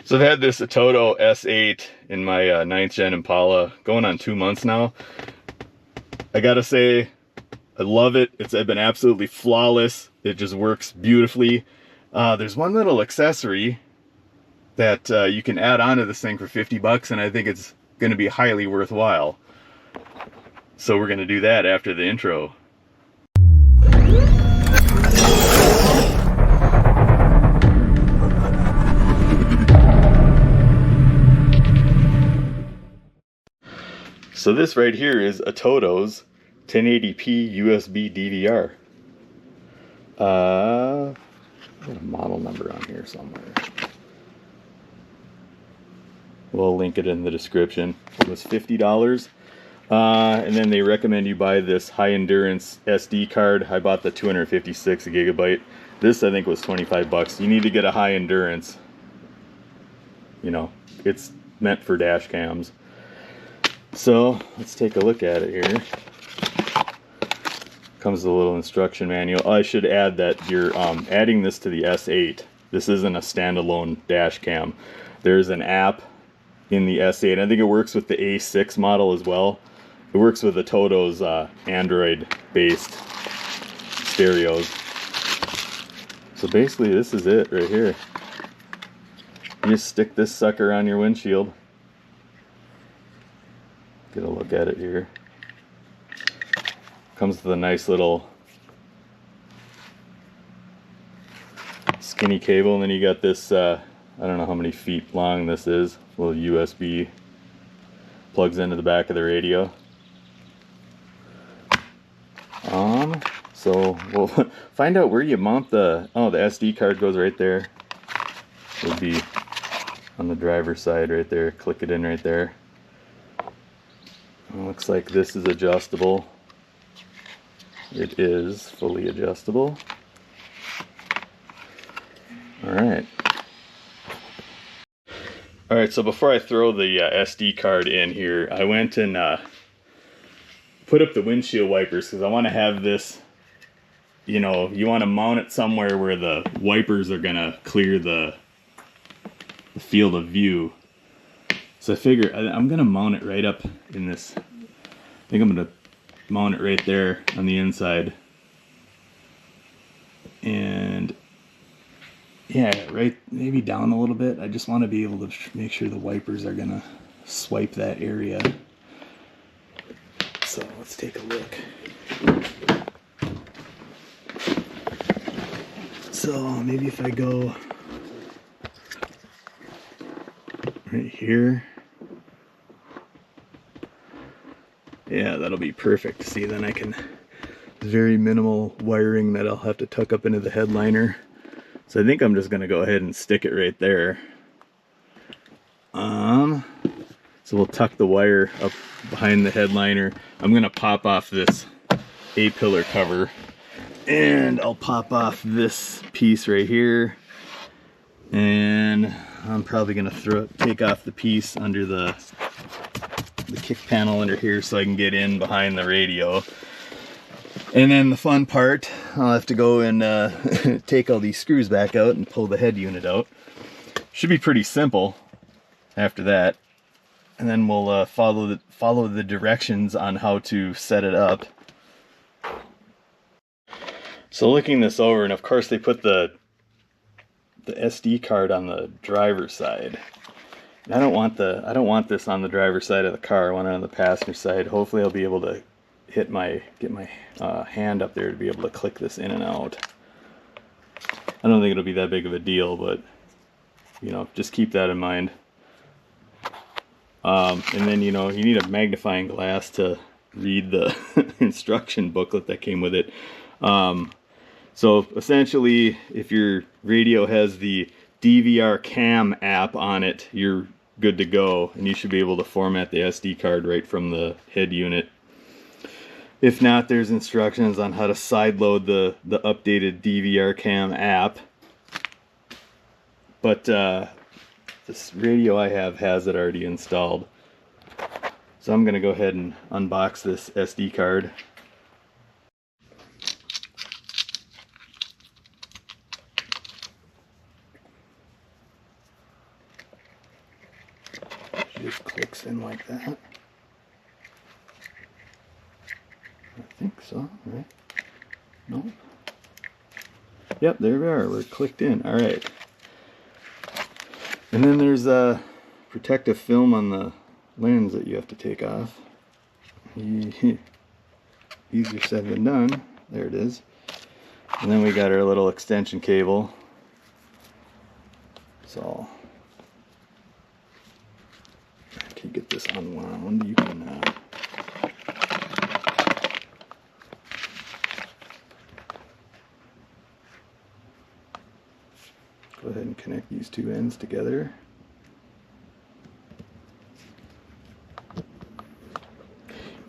So I've had this ATOTO S8 in my 9th gen Impala going on 2 months now. I gotta say, I love it. It's been absolutely flawless. It just works beautifully. There's one little accessory that you can add on to this thing for 50 bucks, and I think it's going to be highly worthwhile. So we're going to do that after the intro. So this right here is ATOTOs 1080p USB DVR. I've got a model number on here somewhere. We'll link it in the description. It was $50. And then they recommend you buy this high endurance SD card. I bought the 256 gigabyte. This I think was 25 bucks. You need to get a high endurance. You know, it's meant for dash cams. So let's take a look at it here. Comes with a little instruction manual. I should add that you're adding this to the S8. This isn't a standalone dash cam. There's an app in the S8. I think it works with the A6 model as well. It works with the ATOTOs Android-Based stereos. So basically this is it right here. You just stick this sucker on your windshield. Get a look at it here. Comes with a nice little skinny cable, and then you got this, I don't know how many feet long this is, little USB, plugs into the back of the radio. So we'll find out where you mount the SD card goes right there. It would be on the driver's side right there, click it in right there. It looks like this is adjustable. It is fully adjustable. Alright, so before I throw the SD card in here, I went and put up the windshield wipers because I want to have this, you know, you want to mount it somewhere where the wipers are going to clear the field of view. So I figure I'm going to mount it right up in this. I think I'm going to mount it right there on the inside. And yeah, right, maybe down a little bit. I just want to be able to make sure the wipers are going to swipe that area. So let's take a look. So maybe if I go right here. Yeah, that'll be perfect. See, then I can, very minimal wiring that I'll have to tuck up into the headliner. So I think I'm just gonna go ahead and stick it right there. So we'll tuck the wire up behind the headliner. I'm gonna pop off this A-pillar cover, and I'll pop off this piece right here, and I'm probably gonna take off the piece under the kick panel under here so I can get in behind the radio. And then the fun part, I'll have to go and take all these screws back out and pull the head unit out. Should be pretty simple after that. And then we'll follow the directions on how to set it up. So looking this over, and of course they put the SD card on the driver's side. And I don't want this on the driver's side of the car. I want it on the passenger side. Hopefully I'll be able to get my hand up there to be able to click this in and out. I don't think it'll be that big of a deal, but you know, just keep that in mind. And then, you know, you need a magnifying glass to read the instruction booklet that came with it. So essentially, if your radio has the DVR Cam app on it, you're good to go, and you should be able to format the SD card right from the head unit. If not, there's instructions on how to sideload the updated DVR Cam app. But this radio I have has it already installed. So I'm going to go ahead and unbox this SD card. just clicks in like that. I think so, right? No. Yep, there we are. We're clicked in. All right. And then there's a protective film on the lens that you have to take off. Easier said than done. There it is. And then we got our little extension cable. So can you get this unwound? You can go ahead and connect these two ends together.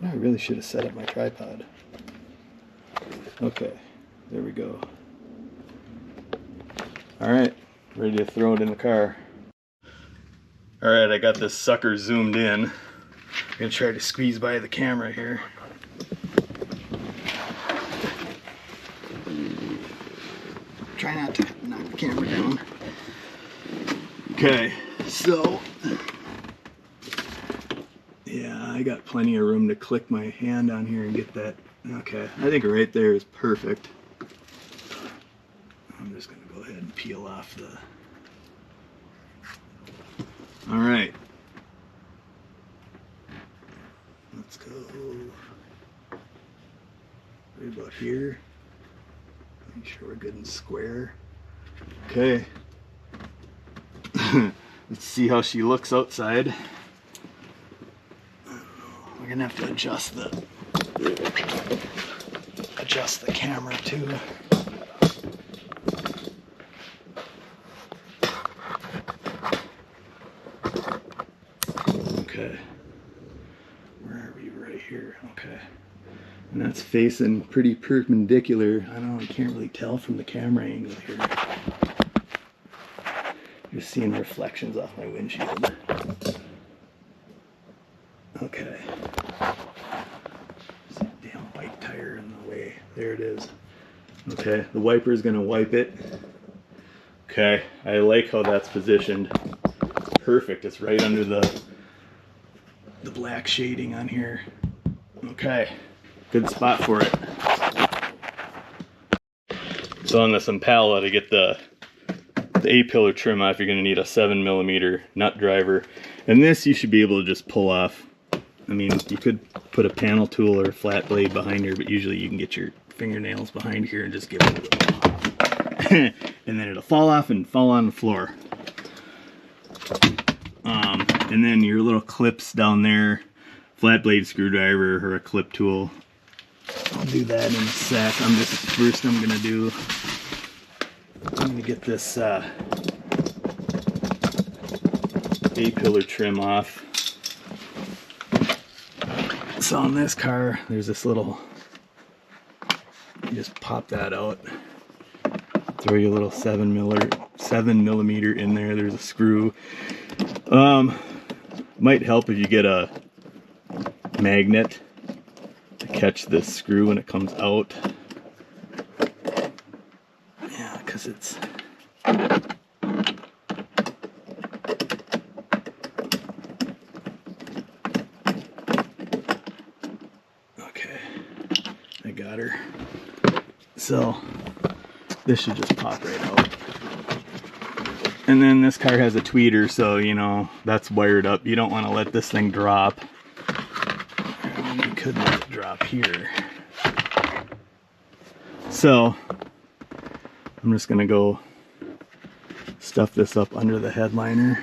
I really should have set up my tripod. Okay, there we go. Alright, ready to throw it in the car. Alright, I got this sucker zoomed in. I'm gonna try to squeeze by the camera here. Try not to knock the camera down. Okay, so yeah, I got plenty of room to click my hand on here and get that. Okay, I think right there is perfect. I'm just gonna go ahead and peel off the. All right, let's go right about here. Make sure we're good and square. Okay. Let's see how she looks outside. We're gonna have to adjust the camera too. Okay. Where are we? Right here. Okay. And that's facing pretty perpendicular. I don't know, you can't really tell from the camera angle here. You're seeing reflections off my windshield. Okay. There's a damn bike tire in the way. There it is. Okay, the wiper is gonna wipe it. Okay, I like how that's positioned. Perfect, it's right under the black shading on here. Okay, good spot for it. So on this Impala, to get the A-pillar trim off, you're gonna need a 7mm nut driver. And this you should be able to just pull off. I mean, you could put a panel tool or a flat blade behind here, but usually you can get your fingernails behind here and just give it a little and then it'll fall off and fall on the floor. And then your little clips down there, flat blade screwdriver or a clip tool. I'll do that in a sec. I'm gonna get this A-pillar trim off. So on this car, there's this little, you just pop that out, throw your little 7mm in there. There's a screw. Might help if you get a magnet to catch this screw when it comes out. Yeah, because it's okay. I got her. So this should just pop right out. And then this car has a tweeter, so you know that's wired up. You don't want to let this thing drop. You could let it drop here. So I'm just gonna go stuff this up under the headliner.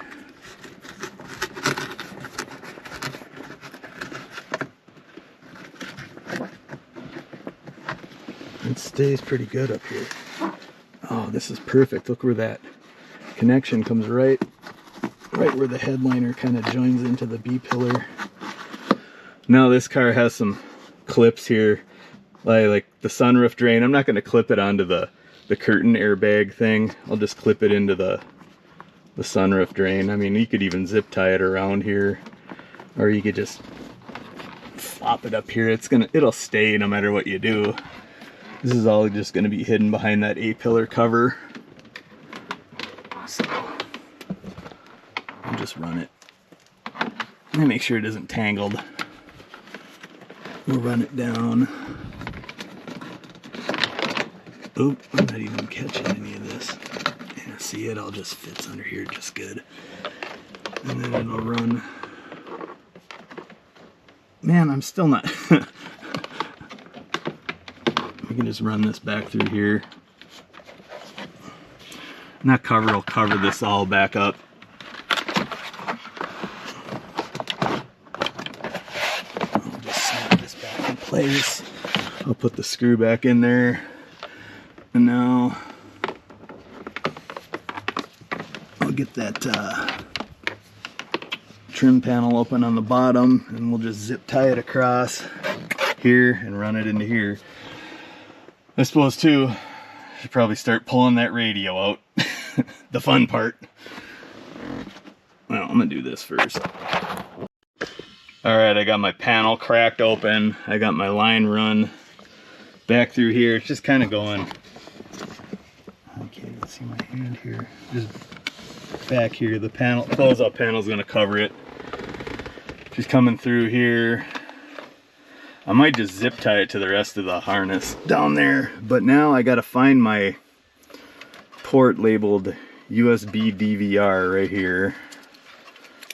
It stays pretty good up here. Oh, this is perfect. Look where that connection comes right where the headliner kind of joins into the B-pillar. Now this car has some clips here, like the sunroof drain. I'm not going to clip it onto the curtain airbag thing. I'll just clip it into the sunroof drain. I mean, you could even zip tie it around here, or you could just flop it up here. It'll stay no matter what you do. This is all just going to be hidden behind that A-pillar cover. So I'll just run it Let me make sure it isn't tangled. We'll run it down. Oh, I'm not even catching any of this. Yeah, see, it all just fits under here just good. And then it'll run. Man, I'm still not. We can just run this back through here. And that cover will cover this all back up. I'll just snap this back in place. I'll put the screw back in there. And now I'll get that trim panel open on the bottom, and we'll just zip tie it across here and run it into here. I suppose too, I should probably start pulling that radio out. The fun part. Well, I'm gonna do this first. Alright, I got my panel cracked open. I got my line run back through here. It's just kind of going. I can't even see my hand here. Just back here. The panel, close-out panel is gonna cover it. Just coming through here. I might just zip tie it to the rest of the harness down there. But now I gotta find my port labeled USB DVR right here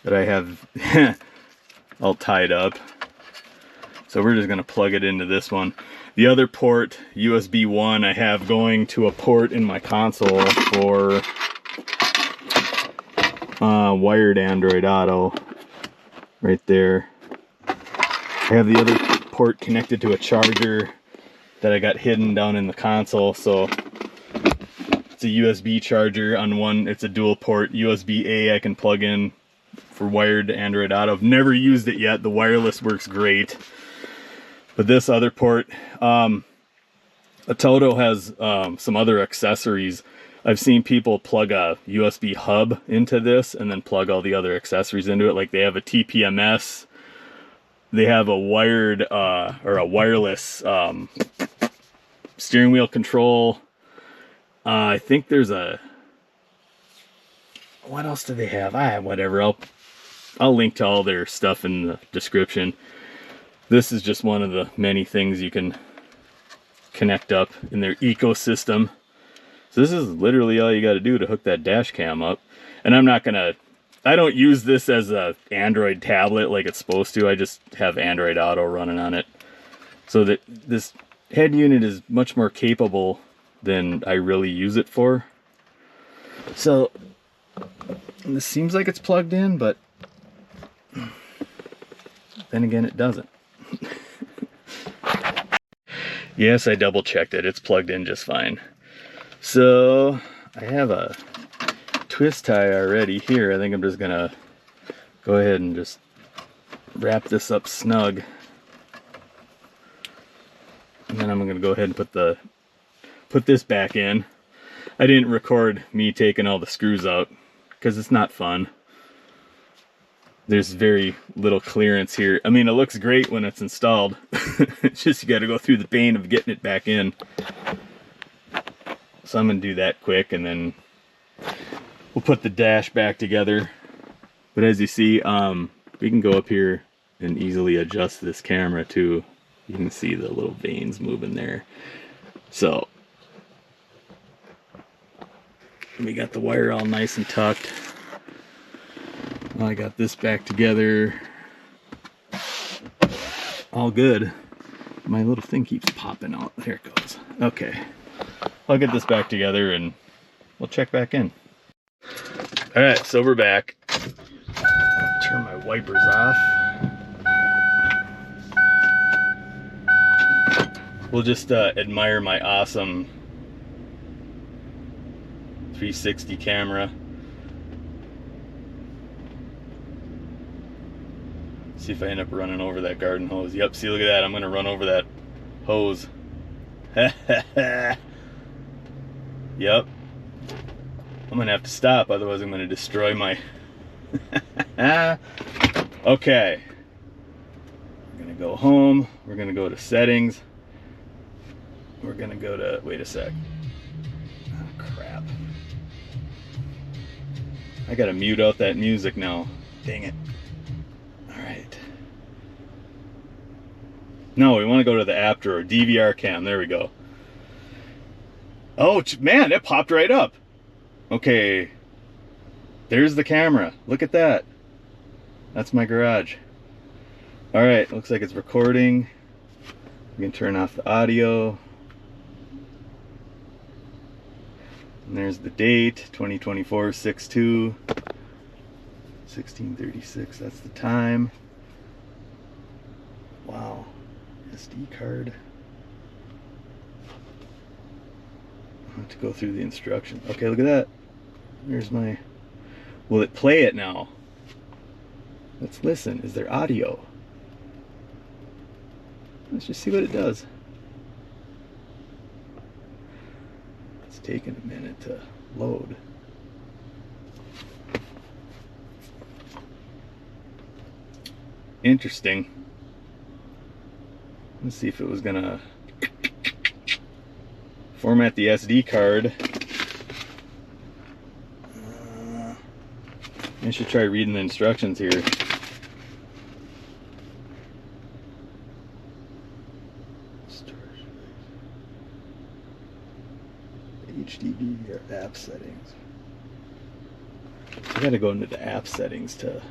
that I have all tied up. So we're just gonna plug it into this one. The other port, USB 1, I have going to a port in my console for wired Android Auto right there. I have the other port connected to a charger that I got hidden down in the console, so it's a USB charger on one. It's a dual port USB-A I can plug in for wired Android Auto. I've never used it yet. The wireless works great. But this other port, ATOTO has some other accessories. I've seen people plug a USB hub into this and then plug all the other accessories into it. Like they have a TPMS. They have a wired or a wireless steering wheel control. I think there's a, what else do they have? Whatever. I'll link to all their stuff in the description. This is just one of the many things you can connect up in their ecosystem. So this is literally all you got to do to hook that dash cam up. And I don't use this as a Android tablet like it's supposed to. I just have Android Auto running on it. So that this head unit is much more capable than I really use it for. So this seems like it's plugged in, but then again it doesn't. Yes, I double checked it. It's plugged in just fine. So I have a twist tie already here. I think I'm just gonna go ahead and just wrap this up snug. And then I'm gonna go ahead and put this back in. I didn't record me taking all the screws out because it's not fun. There's very little clearance here. I mean, it looks great when it's installed. It's just you got to go through the pain of getting it back in. So I'm going to do that quick, and then we'll put the dash back together. But as you see, we can go up here and easily adjust this camera too. You can see the little veins moving there. So we got the wire all nice and tucked. I got this back together. All good. My little thing keeps popping out. There it goes. Okay. I'll get this back together and we'll check back in. Alright, so we're back. Turn my wipers off. We'll just admire my awesome 360 camera. See if I end up running over that garden hose. Yep, see, look at that. I'm going to run over that hose. Yep. I'm going to have to stop, otherwise I'm going to destroy my... Okay. We're going to go home. We're going to go to settings. We're going to go to... Wait a sec. Oh, crap. I got to mute out that music now. Dang it. No, we want to go to the app drawer. DVR cam. There we go. Oh, man, it popped right up. Okay. There's the camera. Look at that. That's my garage. All right. Looks like it's recording. We can turn off the audio. And there's the date, 2024 6/2, 16:36. That's the time. Wow. SD card. I have to go through the instructions. Okay, look at that. There's my... Will it play it now? Let's listen. Is there audio? Let's just see what it does. It's taking a minute to load. Interesting. Let's see if it was gonna format the SD card. I should try reading the instructions here. HDD app settings. I gotta go into the app settings to...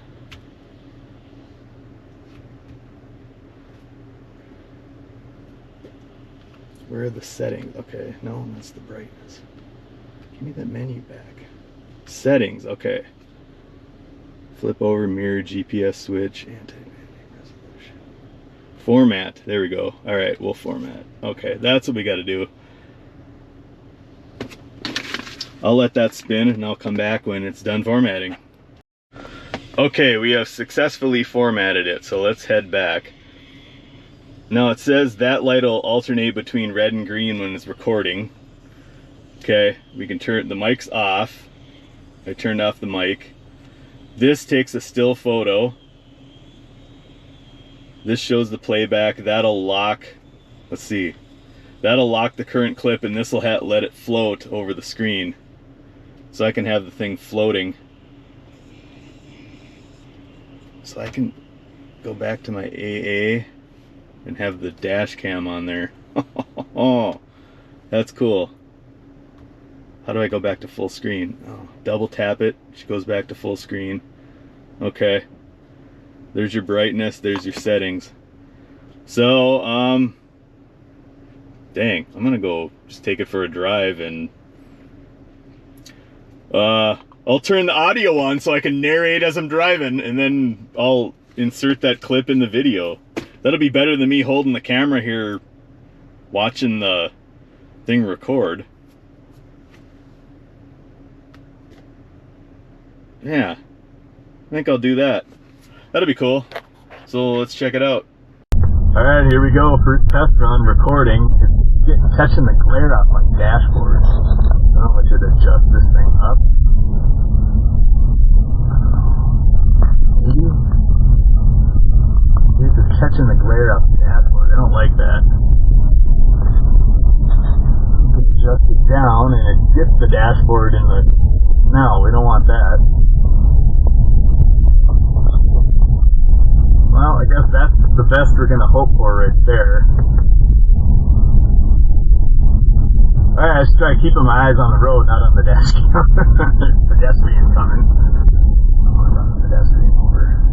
Where are the settings? Okay, no, that's the brightness. Give me that menu back. Settings, okay. Flip over, mirror, GPS switch, anti-resolution. Format, there we go. All right, we'll format. Okay, that's what we gotta do. I'll let that spin and I'll come back when it's done formatting. Okay, we have successfully formatted it, so let's head back. Now it says that light will alternate between red and green when it's recording. Okay, we can turn the mic's off. I turned off the mic. This takes a still photo. This shows the playback. That'll lock, let's see, that'll lock the current clip, and this will let it float over the screen. So I can have the thing floating. So I can go back to my AA and have the dash cam on there. Oh, that's cool. How do I go back to full screen? Oh, double tap it, she goes back to full screen. Okay, there's your brightness, there's your settings. So dang, I'm gonna go just take it for a drive, and I'll turn the audio on so I can narrate as I'm driving, and then I'll insert that clip in the video. That'll be better than me holding the camera here watching the thing record. Yeah, I think I'll do that. That'll be cool. So let's check it out. Alright, here we go. First test run recording. It's catching the glare off my dashboard. I don't know if I should adjust this thing up. Maybe? It's just catching the glare off the dashboard. I don't like that. Adjust it down and it gets the dashboard in the... No, we don't want that. Well, I guess that's the best we're going to hope for right there. Alright, I just try keeping my eyes on the road, not on the dash cam. There's a pedestrian coming. Oh, I got the pedestrian over.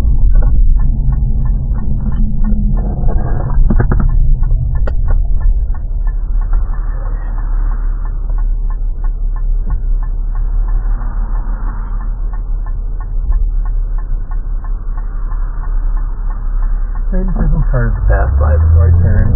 Maybe there's some cars to pass by before I turn.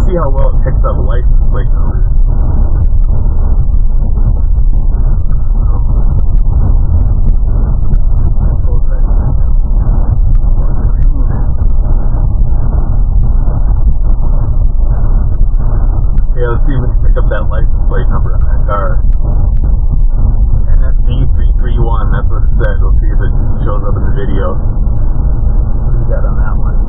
See how well it picks up license plate numbers. look up that license plate number on that car. NFG331, that's what it says. We'll see if it shows up in the video. What do we got on that one?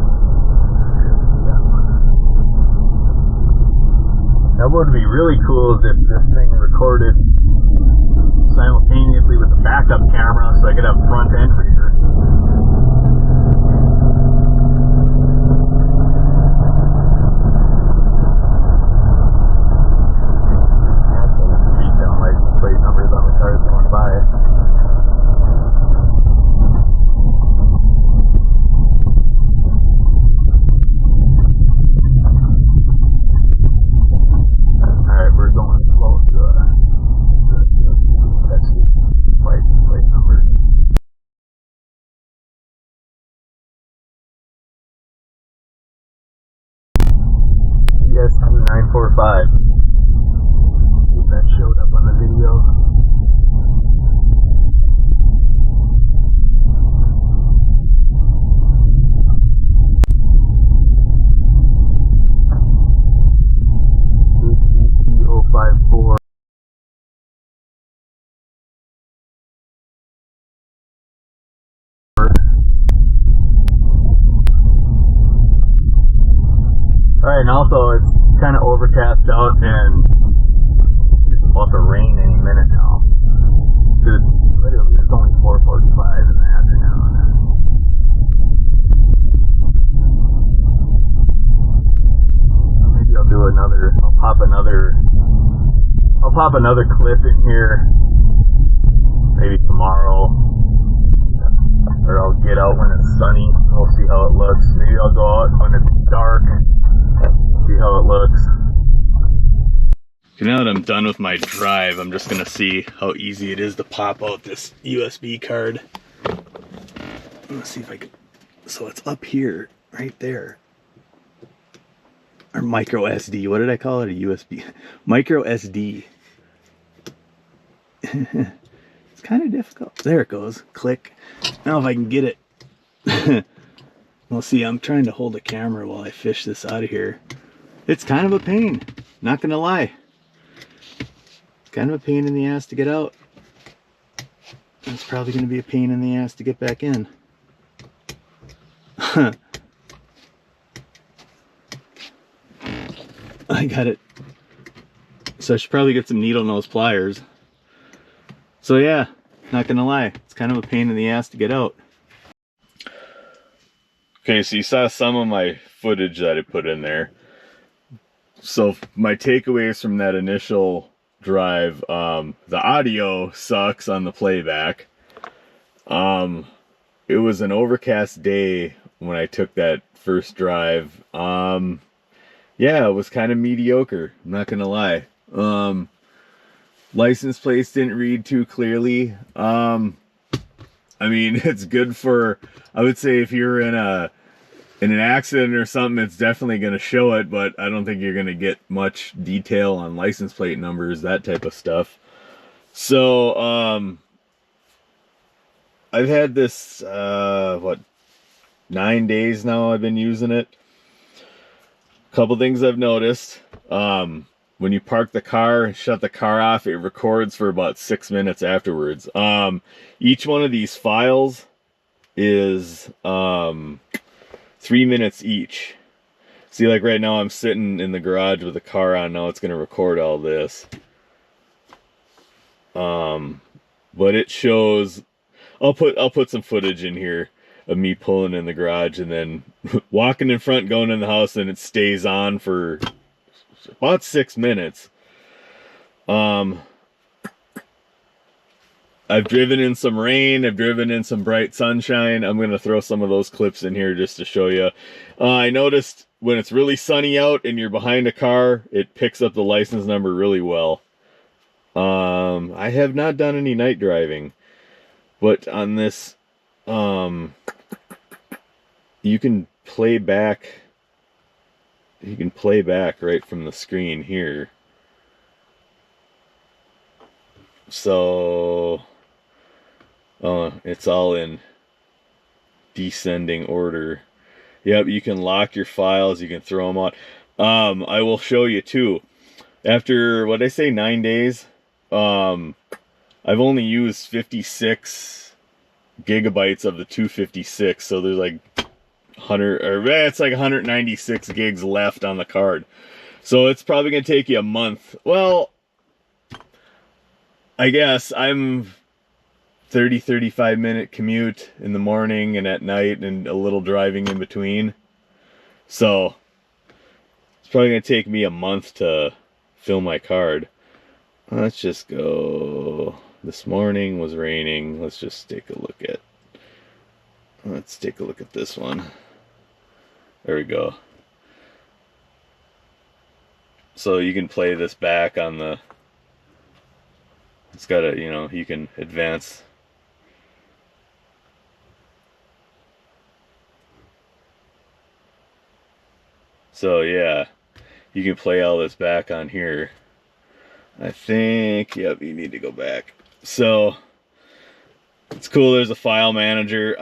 Now what would be really cool is if this thing recorded simultaneously with the backup camera, so I could have front and rear. Detail license plate numbers on the cars going by. Alright, we're going slow to license plate number. ESQ945. If that showed up on the video. ATOTO 54. Alright, and also it's kind of overcast out and it's about to rain any minute now. It's only 4:45 in the afternoon. Maybe I'll do another, I'll pop another clip in here maybe tomorrow, or I'll get out when it's sunny. We'll see how it looks. Maybe I'll go out when it's dark, see how it looks. Okay, now that I'm done with my drive, I'm just gonna see how easy it is to pop out this USB card. Let's see if I can. So it's up here, right there. Or micro SD. What did I call it? A USB. Micro SD. It's kind of difficult. There it goes. Click. Now if I can get it. Well, see, I'm trying to hold the camera while I fish this out of here. It's kind of a pain. Not gonna lie. Kind of a pain in the ass to get out. It's probably going to be a pain in the ass to get back in. I got it. So I should probably get some needle nose pliers. So yeah, not gonna lie, it's kind of a pain in the ass to get out. Okay, so you saw some of my footage that I put in there. So my takeaways from that initial drive, the audio sucks on the playback. It was an overcast day when I took that first drive. Yeah, it was kind of mediocre, I'm not gonna lie. License plates didn't read too clearly. I mean, it's good for, I would say if you're in an accident or something, it's definitely going to show it, but I don't think you're going to get much detail on license plate numbers, that type of stuff. So, I've had this, 9 days now I've been using it. A couple things I've noticed. When you park the car and shut the car off, it records for about 6 minutes afterwards. Each one of these files is 3 minutes each. See, like right now I'm sitting in the garage with the car on. Now it's going to record all this. But it shows, I'll put some footage in here of me pulling in the garage and then walking in front, going in the house, and it stays on for about 6 minutes. I've driven in some rain, I've driven in some bright sunshine. I'm going to throw some of those clips in here just to show you. I noticed when it's really sunny out and you're behind a car, it picks up the license number really well. I have not done any night driving, but on this, you can play back right from the screen here. So it's all in descending order. Yep, you can lock your files, you can throw them out. I will show you too. After, what I say, 9 days, I've only used 56 gigabytes of the 256, so there's like 100, or it's like 196 gigs left on the card. So it's probably going to take you a month. Well, I guess I'm 35 minute commute in the morning and at night and a little driving in between. So it's probably going to take me a month to fill my card. Let's just go. This morning was raining. Let's just take a look at. Let's take a look at this one. There we go. So you can play this back on the. It's got a, you know, you can advance. So yeah, you can play all this back on here. I think, yep, you need to go back. So it's cool. There's a file manager.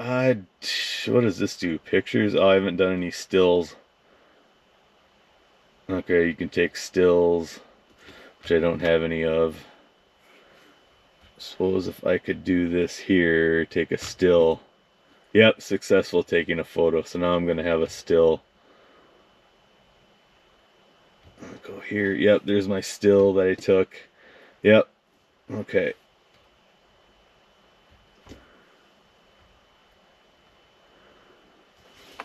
What does this do? Pictures? Oh, I haven't done any stills. Okay, you can take stills, which I don't have any of. Suppose if I could do this here, take a still. Yep, successful taking a photo. So now I'm going to have a still. I'll go here. Yep, there's my still that I took. Yep. Okay.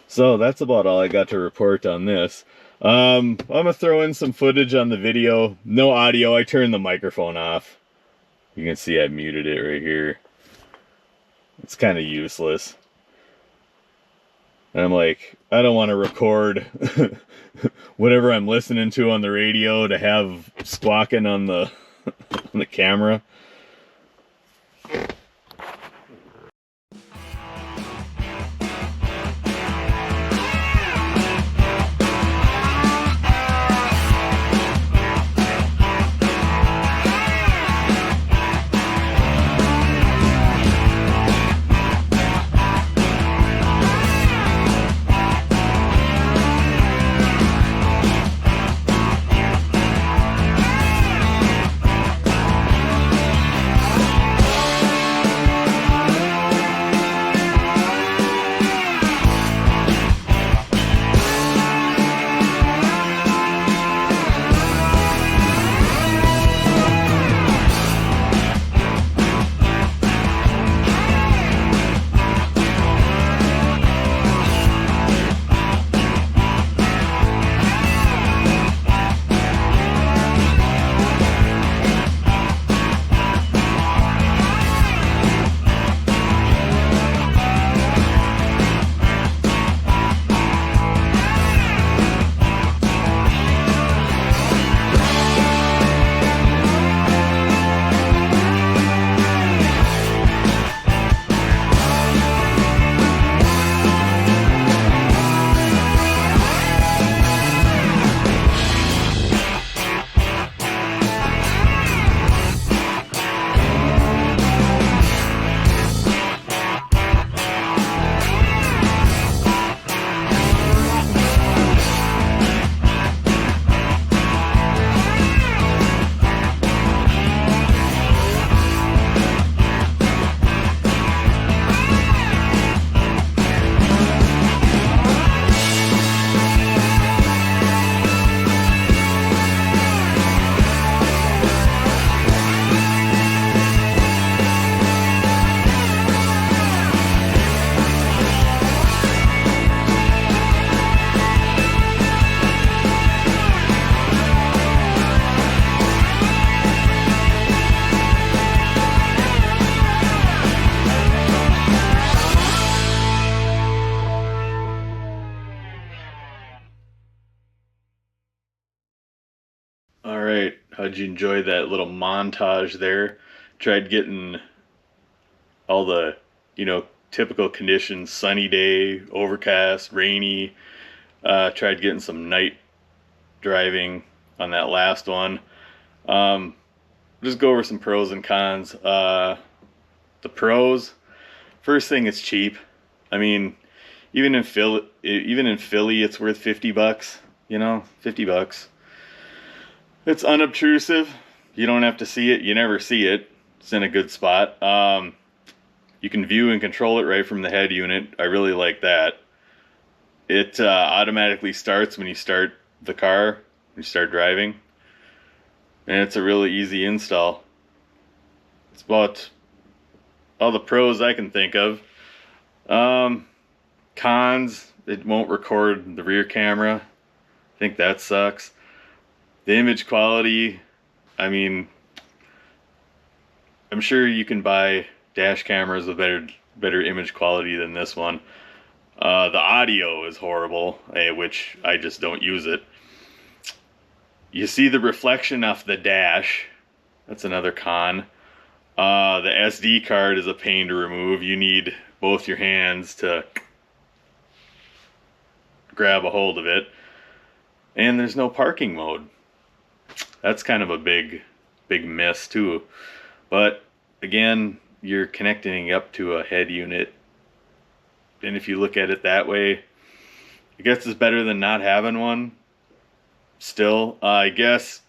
So that's about all I got to report on this. I'm gonna throw in some footage on the video. No audio. I turned the microphone off. You can see I muted it right here. It's kind of useless. And I'm like, I don't want to record whatever I'm listening to on the radio to have squawking on the on the camera. Alright, how'd you enjoy that little montage there? Tried getting all the, typical conditions, sunny day, overcast, rainy. Tried getting some night driving on that last one. Just go over some pros and cons. The pros, first thing, it's cheap. I mean, even in Philly, it's worth $50, $50. It's unobtrusive. You don't have to see it. You never see it. It's in a good spot. You can view and control it right from the head unit. I really like that. It automatically starts when you start the car, when you start driving. And it's a really easy install. It's about all the pros I can think of. Cons, it won't record the rear camera. I think that sucks. The image quality, I mean, I'm sure you can buy dash cameras with better image quality than this one. The audio is horrible, which I just don't use it. You see the reflection off the dash. That's another con. The SD card is a pain to remove. You need both your hands to grab a hold of it. And there's no parking mode. That's kind of a big miss too. But again, you're connecting up to a head unit. And if you look at it that way, I guess it's better than not having one. Still, I guess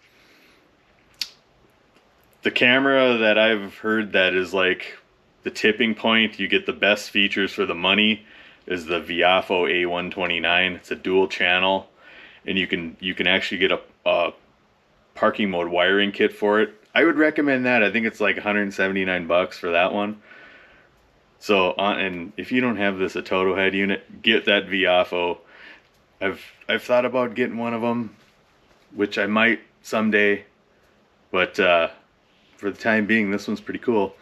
the camera that I've heard that is like the tipping point, you get the best features for the money, is the Viofo A129. It's a dual channel, and you can actually get a parking mode wiring kit for it. I would recommend that. I think it's like 179 bucks for that one. So, and if you don't have this ATOTO head unit, get that Viofo. I've thought about getting one of them, which I might someday, but for the time being, this one's pretty cool.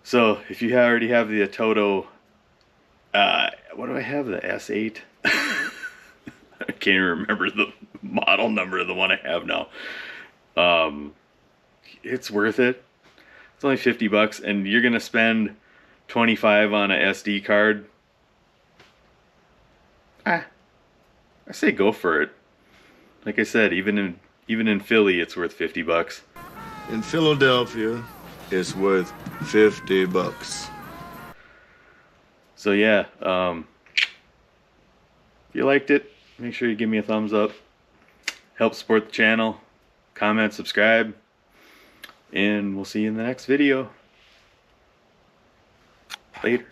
So if you already have the ATOTO, what do I have, the S8? I can't even remember the model number of the one I have now. It's worth it. It's only 50 bucks, and you're gonna spend 25 on a SD card. I say go for it. Like I said, even in Philly, it's worth 50 bucks. In Philadelphia, it's worth 50 bucks. So yeah, if you liked it, make sure you give me a thumbs up. Help support the channel. Comment, subscribe, and we'll see you in the next video. Later.